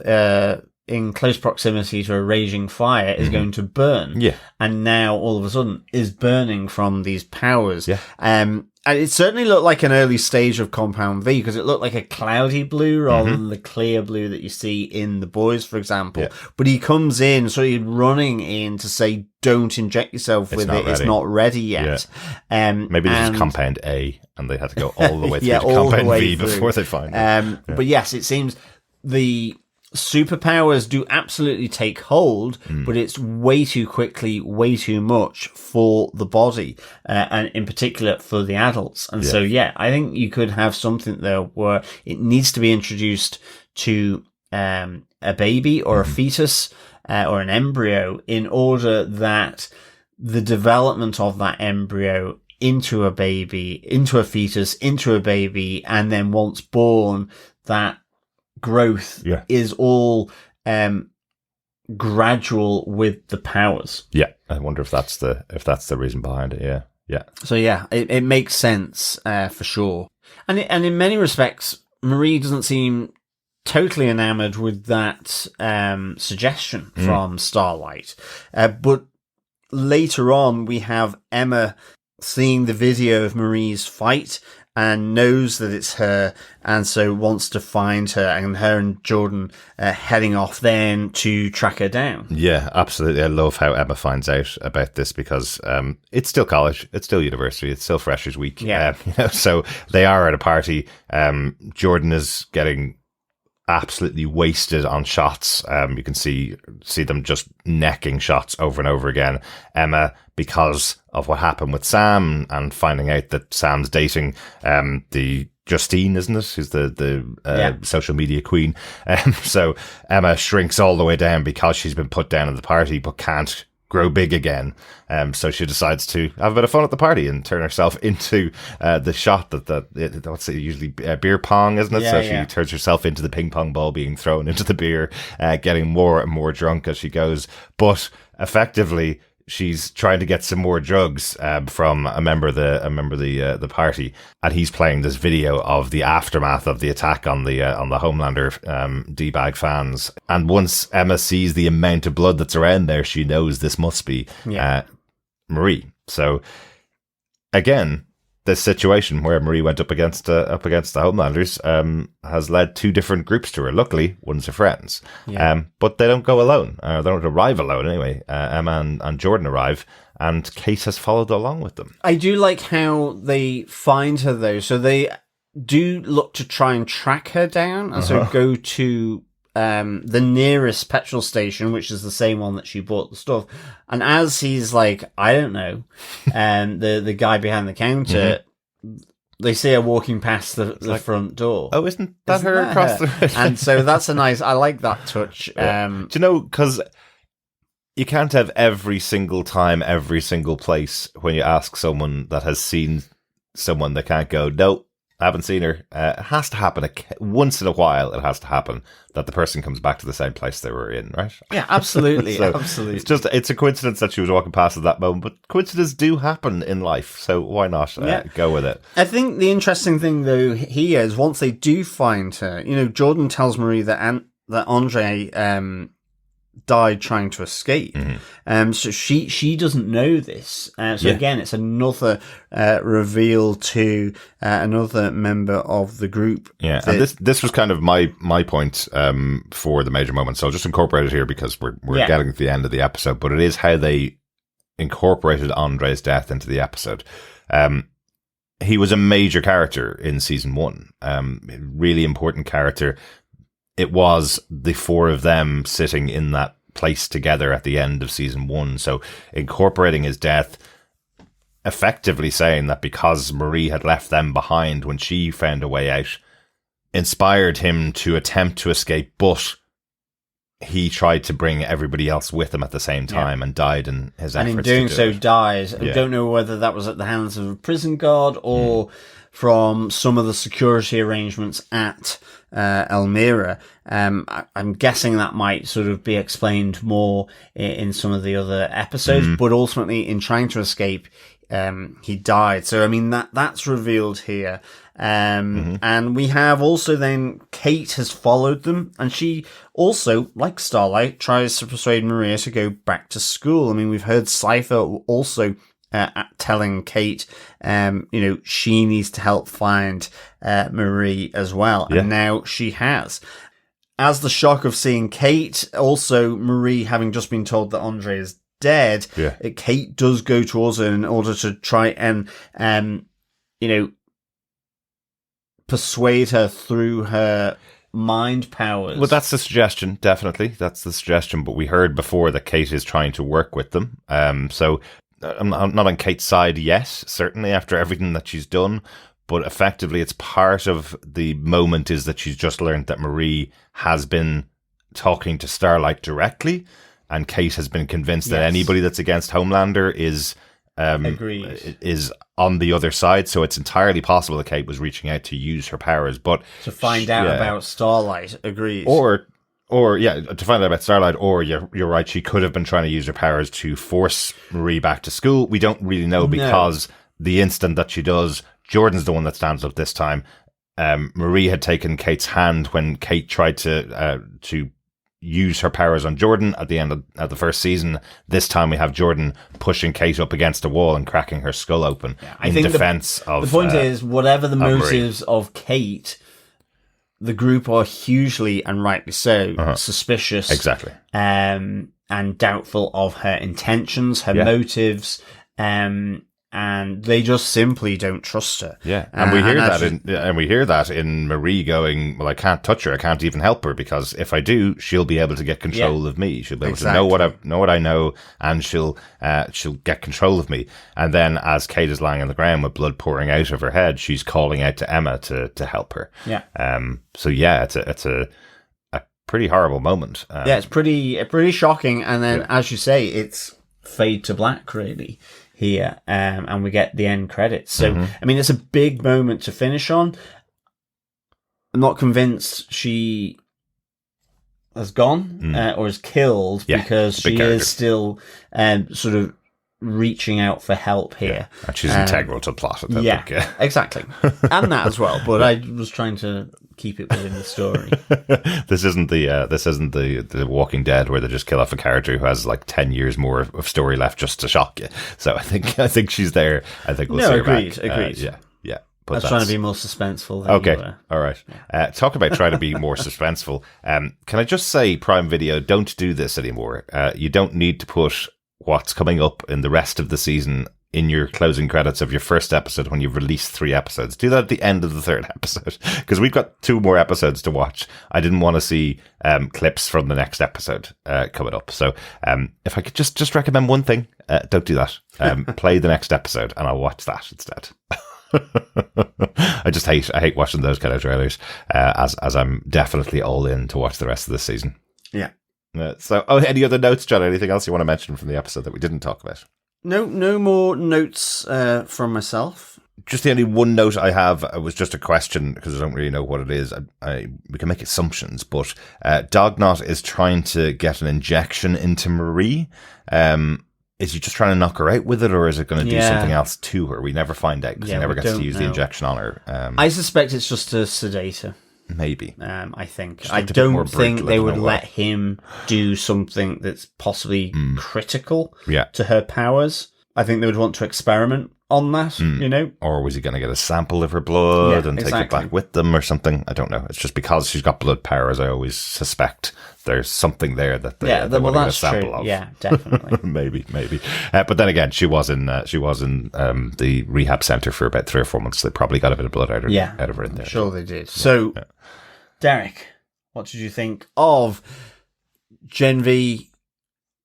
Speaker 1: in close proximity to a raging fire, is going to burn. Yeah. And now, all of a sudden, is burning from these powers. Yeah. And it certainly looked like an early stage of Compound V, because it looked like a cloudy blue rather than the clear blue that you see in The Boys, for example. Yeah. But he comes in, sort of running in to say, don't inject yourself with it. It's not ready yet. Yeah.
Speaker 3: Maybe this is Compound A, and they had to go all the way through to Compound V before they find it.
Speaker 1: But yes, it seems the superpowers do absolutely take hold, but it's way too quickly, way too much for the body, and in particular for the adults. And so, I think you could have something there where it needs to be introduced to a baby or a fetus or an embryo, in order that the development of that embryo into a baby, into a fetus, into a baby, and then once born, that growth is all gradual with the powers.
Speaker 3: Yeah, I wonder if that's the reason behind it. Yeah.
Speaker 1: So it makes sense for sure. And in many respects, Marie doesn't seem totally enamored with that suggestion from Starlight. But later on, we have Emma seeing the video of Marie's fight and knows that it's her, and so wants to find her, and her and Jordan heading off then to track her down. Yeah,
Speaker 3: absolutely. I love how Emma finds out about this, because it's still college, it's still university, it's still Freshers Week. Yeah. So they are at a party. Jordan is getting absolutely wasted on shots. You can see them just necking shots over and over again. Emma, because of what happened with Sam and finding out that Sam's dating the Justine, isn't it? Who's the social media queen. So Emma shrinks all the way down because she's been put down at the party, but can't grow big again. So she decides to have a bit of fun at the party and turn herself into the shot what's it usually beer pong, isn't it? She turns herself into the ping pong ball being thrown into the beer, getting more and more drunk as she goes. But effectively, she's trying to get some more drugs from a member of the party, and he's playing this video of the aftermath of the attack on the Homelander D-bag fans. And once Emma sees the amount of blood that's around there, she knows this must be Marie. So again, this situation where Marie went up against the Homelanders has led two different groups to her. Luckily, one's her friends, but they don't go alone. They don't arrive alone anyway. Emma and Jordan arrive, and Kate has followed along with them.
Speaker 1: I do like how they find her though. So they do look to try and track her down, and so go to the nearest petrol station, which is the same one that she bought the stuff. And as he's like, I don't know, the guy behind the counter, they see her walking past the front door.
Speaker 3: Oh, isn't that her across the road?
Speaker 1: And so that's I like that touch.
Speaker 3: Do you know, because you can't have every single time, every single place when you ask someone that has seen someone, they can't go, no, I haven't seen her. It has to happen once in a while. It has to happen that the person comes back to the same place they were in, right?
Speaker 1: Yeah, absolutely,
Speaker 3: So
Speaker 1: absolutely.
Speaker 3: It's a coincidence that she was walking past at that moment, but coincidences do happen in life, so why not go with it?
Speaker 1: I think the interesting thing though here is once they do find her, Jordan tells Marie that Andre died trying to escape. So she doesn't know this. Again, it's another reveal to another member of the group.
Speaker 3: Yeah, and this was kind of my point for the major moment. So I'll just incorporate it here because we're getting to the end of the episode, but it is how they incorporated Andre's death into the episode. He was a major character in season 1. Really important character. It was the four of them sitting in that place together at the end of season 1. So incorporating his death, effectively saying that because Marie had left them behind when she found a way out, inspired him to attempt to escape, but he tried to bring everybody else with him at the same time and died in his efforts. And in doing so,
Speaker 1: dies. I don't know whether that was at the hands of a prison guard or from some of the security arrangements at Elmira. I'm guessing that might sort of be explained more in some of the other episodes, but ultimately in trying to escape, he died. So, I mean, that's revealed here. And we have also then Kate has followed them, and she also, like Starlight, tries to persuade Maria to go back to school. I mean, we've heard Cypher also telling Kate, she needs to help find Marie as well. And now she has. As the shock of seeing Kate, also Marie having just been told that Andre is dead, Kate does go towards her in order to try and, persuade her through her mind powers.
Speaker 3: Well, that's the suggestion, definitely. That's the suggestion. But we heard before that Kate is trying to work with them. So I'm not on Kate's side yet, certainly after everything that she's done. But effectively, it's part of the moment is that she's just learned that Marie has been talking to Starlight directly, and Kate has been convinced that anybody that's against Homelander is on the other side. So it's entirely possible that Kate was reaching out to use her powers, but
Speaker 1: to find out about Starlight. Agreed.
Speaker 3: To find out about Starlight, or you're right, she could have been trying to use her powers to force Marie back to school. We don't really know because the instant that she does, Jordan's the one that stands up this time. Marie had taken Kate's hand when Kate tried to use her powers on Jordan at the end of the first season. This time we have Jordan pushing Kate up against a wall and cracking her skull open in defense of...
Speaker 1: The point is, whatever the motives of Kate, the group are hugely, and rightly so, suspicious.
Speaker 3: Exactly.
Speaker 1: And doubtful of her intentions, her motives, and they just simply don't trust her.
Speaker 3: Yeah, and we hear that in Marie going, well, I can't touch her, I can't even help her, because if I do, she'll be able to get control of me. She'll be able to know what I know, and she'll get control of me. And then as Kate is lying on the ground with blood pouring out of her head, she's calling out to Emma to help her.
Speaker 1: Yeah.
Speaker 3: So yeah, it's a pretty horrible moment.
Speaker 1: It's pretty shocking. And then, as you say, it's fade to black, really. Here, and we get the end credits. So, I mean, it's a big moment to finish on. I'm not convinced she has gone or is killed because she is still sort of reaching out for help here.
Speaker 3: Yeah. And she's integral to the plot.
Speaker 1: Exactly. And that as well. But I was trying to keep it within the story.
Speaker 3: This isn't the Walking Dead where they just kill off a character who has like 10 years more of story left just to shock you. So I think she's there. I think we'll see her back.
Speaker 1: Agreed.
Speaker 3: Yeah.
Speaker 1: But I was trying to be more suspenseful.
Speaker 3: Than all right. Yeah. Talk about trying to be more suspenseful. Can I just say, Prime Video, don't do this anymore. You don't need to put what's coming up in the rest of the season in your closing credits of your first episode when you've released 3 episodes. Do that at the end of the 3rd episode, because we've got 2 more episodes to watch. I didn't want to see clips from the next episode coming up. So if I could just recommend one thing, don't do that. Play the next episode and I'll watch that instead. I hate watching those kind of trailers, as I'm definitely all in to watch the rest of the season.
Speaker 1: Yeah.
Speaker 3: Any other notes, John? Anything else you want to mention from the episode that we didn't talk about?
Speaker 1: No more notes from myself.
Speaker 3: Just the only one note I have was just a question, because I don't really know what it is. We can make assumptions, but Dognot is trying to get an injection into Marie. Is he just trying to knock her out with it, or is it going to do something else to her? We never find out, because he never gets to use the injection on her.
Speaker 1: I suspect it's just to sedate her.
Speaker 3: Maybe.
Speaker 1: I think. I don't think they would let him do something that's possibly critical to her powers. I think they would want to experiment on that, you know?
Speaker 3: Or was he going to get a sample of her blood and take it back with them or something? I don't know. It's just because she's got blood powers, I always suspect there's something there that they want to get a sample of.
Speaker 1: Yeah, definitely.
Speaker 3: maybe. But then again, she was in the rehab center for about 3 or 4 months. So they probably got a bit of blood out of her in there.
Speaker 1: I'm sure they did. So, Derek, what did you think of Gen V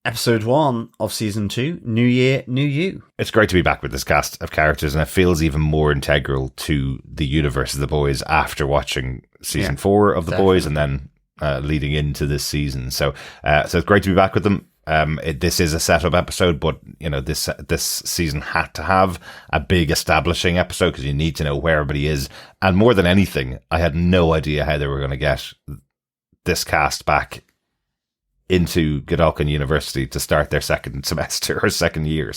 Speaker 1: Episode 1 of Season 2, New Year, New You?
Speaker 3: It's great to be back with this cast of characters, and it feels even more integral to the universe of The Boys after watching Season 4 of The Boys and then leading into this season. So it's great to be back with them. This is a setup episode, but you know this season had to have a big establishing episode because you need to know where everybody is. And more than anything, I had no idea how they were going to get this cast back into Godolkin University to start their second year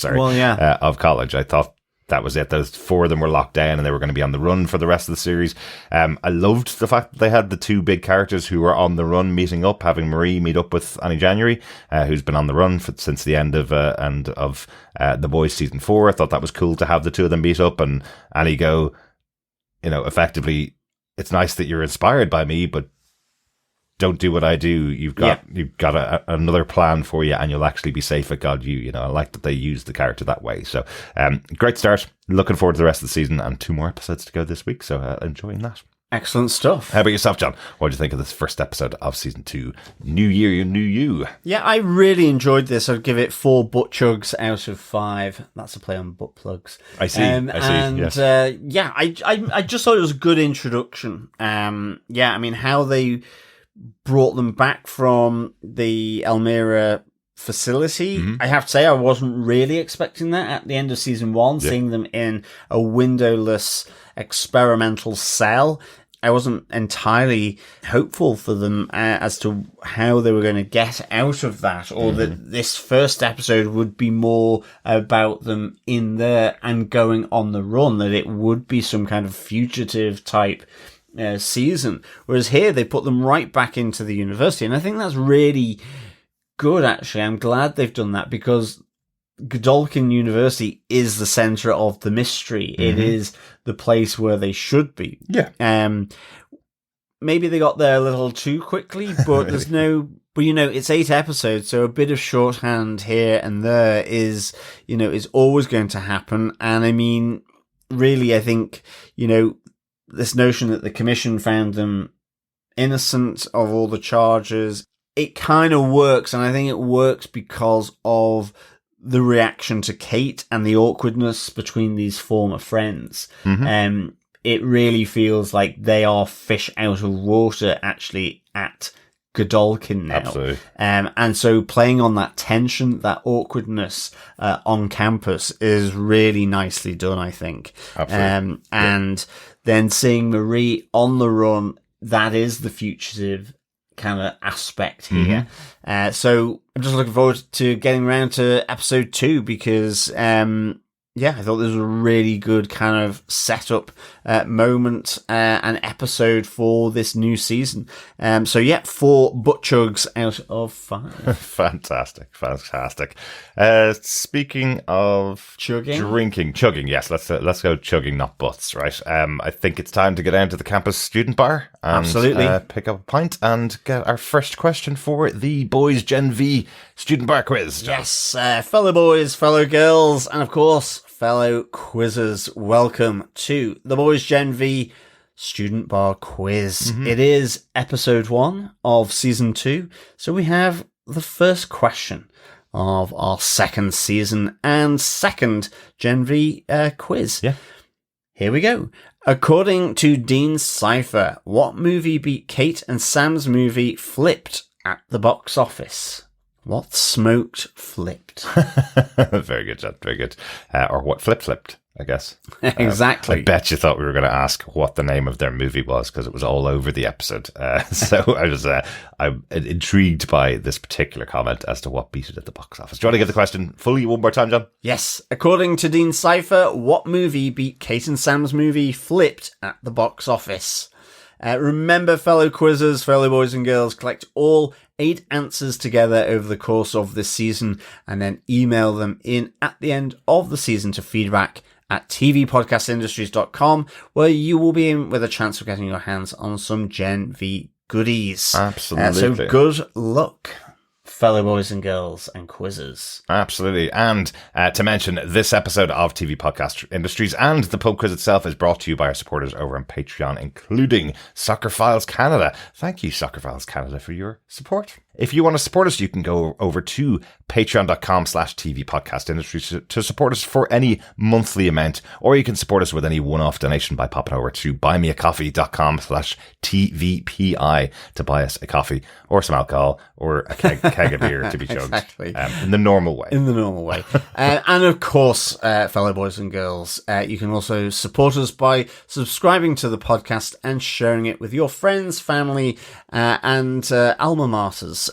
Speaker 3: of college. I thought that was it. Those 4 of them were locked down and they were going to be on the run for the rest of the series. I loved the fact that they had the 2 big characters who were on the run meeting up, having Marie meet up with Annie January, who's been on the run since the end of The Boys Season 4. I thought that was cool to have the 2 of them meet up and Annie go, you know, effectively, it's nice that you're inspired by me, but don't do what I do. You've got another plan for you, and you'll actually be safe at GodU. You know, I like that they used the character that way. So, great start. Looking forward to the rest of the season, and 2 more episodes to go this week. So, enjoying that.
Speaker 1: Excellent stuff.
Speaker 3: How about yourself, John? What did you think of this first episode of Season 2, New Year, New You?
Speaker 1: Yeah, I really enjoyed this. I'd give it 4 butt chugs out of 5. That's a play on butt plugs.
Speaker 3: I see. Yes.
Speaker 1: I just thought it was a good introduction. I mean, how they brought them back from the Elmira facility. I have to say, I wasn't really expecting that at the end of Season 1, seeing them in a windowless experimental cell. I wasn't entirely hopeful for them as to how they were going to get out of that, or that this first episode would be more about them in there and going on the run, that it would be some kind of fugitive type season. Whereas here they put them right back into the university, and I think that's really good, actually. I'm glad they've done that, because Godolkin University is the center of the mystery. It is the place where they should be.
Speaker 3: Maybe
Speaker 1: they got there a little too quickly, but there's no But, it's 8 episodes, so a bit of shorthand here and there is always going to happen. And I mean, really, I think, this notion that the commission found them innocent of all the charges, it kind of works. And I think it works because of the reaction to Kate and the awkwardness between these former friends. It really feels like they are fish out of water, actually, at Godolkin now.
Speaker 3: Absolutely.
Speaker 1: And so playing on that tension, that awkwardness on campus is really nicely done, I think.
Speaker 3: Absolutely.
Speaker 1: And then seeing Marie on the run, that is the fugitive kind of aspect here. So I'm just looking forward to getting around to episode 2 because, I thought this was a really good kind of setup moment and episode for this new season. 4 butt chugs out of 5.
Speaker 3: Fantastic. Speaking of chugging, yes, let's go chugging, not butts, right? I think it's time to get down to the campus student bar and
Speaker 1: absolutely
Speaker 3: pick up a pint and get our first question for the Boys Gen V student bar quiz.
Speaker 1: Yes, fellow boys, fellow girls, and of course, fellow quizzers, welcome to the Boys Gen V Student Bar Quiz. It is episode 1 of season 2, so we have the first question of our second season and second Gen V quiz.
Speaker 3: Yeah.
Speaker 1: Here we go. According to Dean Cypher, what movie beat Kate and Sam's movie Flipped at the box office? What smoked flipped?
Speaker 3: Very good, John. Very good. Or what flipped, I guess.
Speaker 1: Exactly.
Speaker 3: I bet you thought we were going to ask what the name of their movie was because it was all over the episode. So I'm intrigued by this particular comment as to what beat it at the box office. Do you want to get the question fully one more time, John?
Speaker 1: Yes. According to Dean Cypher, what movie beat Kate and Sam's movie Flipped at the box office? Remember, fellow quizzers, fellow boys and girls, collect all 8 answers together over the course of this season and then email them in at the end of the season to feedback@tvpodcastindustries.com, where you will be in with a chance of getting your hands on some Gen V goodies.
Speaker 3: Absolutely.
Speaker 1: So good luck, fellow boys and girls and quizzers.
Speaker 3: Absolutely. And to mention, this episode of TV Podcast Industries and the pub quiz itself is brought to you by our supporters over on Patreon, including Soccer Files Canada. Thank you, Soccer Files Canada, for your support. If you want to support us, you can go over to patreon.com/TV Podcast Industries to support us for any monthly amount, or you can support us with any one-off donation by popping over to buymeacoffee.com/TVPI to buy us a coffee or some alcohol or a keg of beer to be chugged.
Speaker 1: Exactly.
Speaker 3: In the normal way.
Speaker 1: And of course, fellow boys and girls, you can also support us by subscribing to the podcast and sharing it with your friends, family, and alma maters.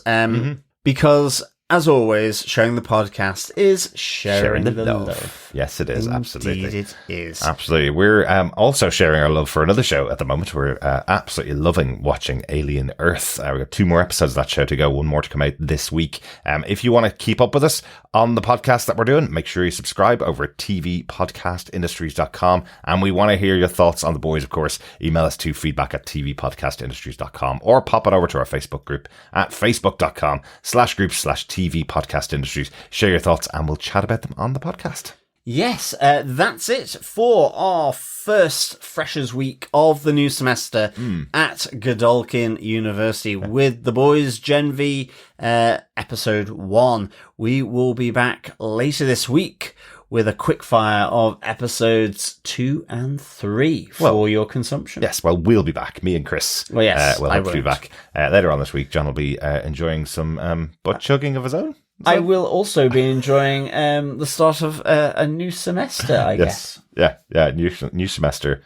Speaker 1: Because, as always, sharing the podcast is sharing the love.
Speaker 3: Yes, it is.
Speaker 1: Indeed,
Speaker 3: absolutely.
Speaker 1: it is.
Speaker 3: Absolutely. We're also sharing our love for another show at the moment. We're absolutely loving watching Alien Earth. We've got 2 more episodes of that show to go, 1 more to come out this week. If you want to keep up with us on the podcast that we're doing, make sure you subscribe over at tvpodcastindustries.com. And we want to hear your thoughts on the boys, of course. Email us to feedback@tvpodcastindustries.com or pop it over to our Facebook group at facebook.com/group/TV Podcast Industries. Share your thoughts and we'll chat about them on the podcast.
Speaker 1: Yes, that's it for our first Freshers Week of the new semester at Godolkin University with the Boys Gen V episode 1. We will be back later this week with a quickfire of episodes 2 and 3 for your consumption.
Speaker 3: Yes, well, we'll be back. Me and Chris.
Speaker 1: Well, yes,
Speaker 3: we'll hopefully be back later on this week. John will be enjoying some butt chugging of his own.
Speaker 1: I will also be enjoying the start of a new semester, I guess.
Speaker 3: Yeah, new semester,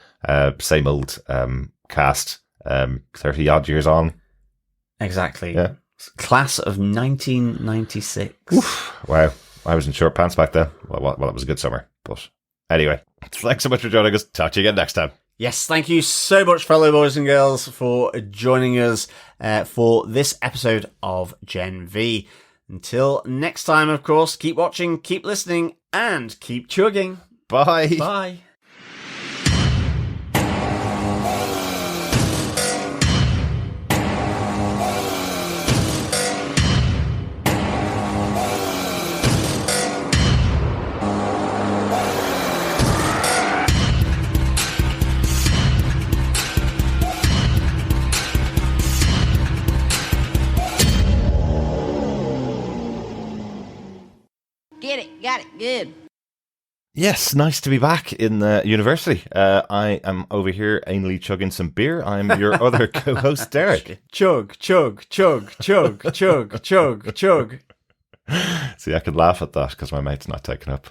Speaker 3: same old cast, 30 odd years on.
Speaker 1: Exactly.
Speaker 3: Yeah.
Speaker 1: Class of 1996.
Speaker 3: Oof, wow, I was in short pants back then. Well, it was a good summer. But anyway, thanks so much for joining us. Talk to you again next time.
Speaker 1: Yes, thank you so much, fellow boys and girls, for joining us for this episode of Gen V. Until next time, of course, keep watching, keep listening, and keep chugging.
Speaker 3: Bye.
Speaker 1: Bye.
Speaker 4: Get it. Got it. Good.
Speaker 3: Yes, nice to be back in the university. I am over here anally chugging some beer. I'm your other co-host, Derek.
Speaker 1: Chug, chug, chug, chug, chug, chug, chug.
Speaker 3: See, I could laugh at that because my mate's not taken up.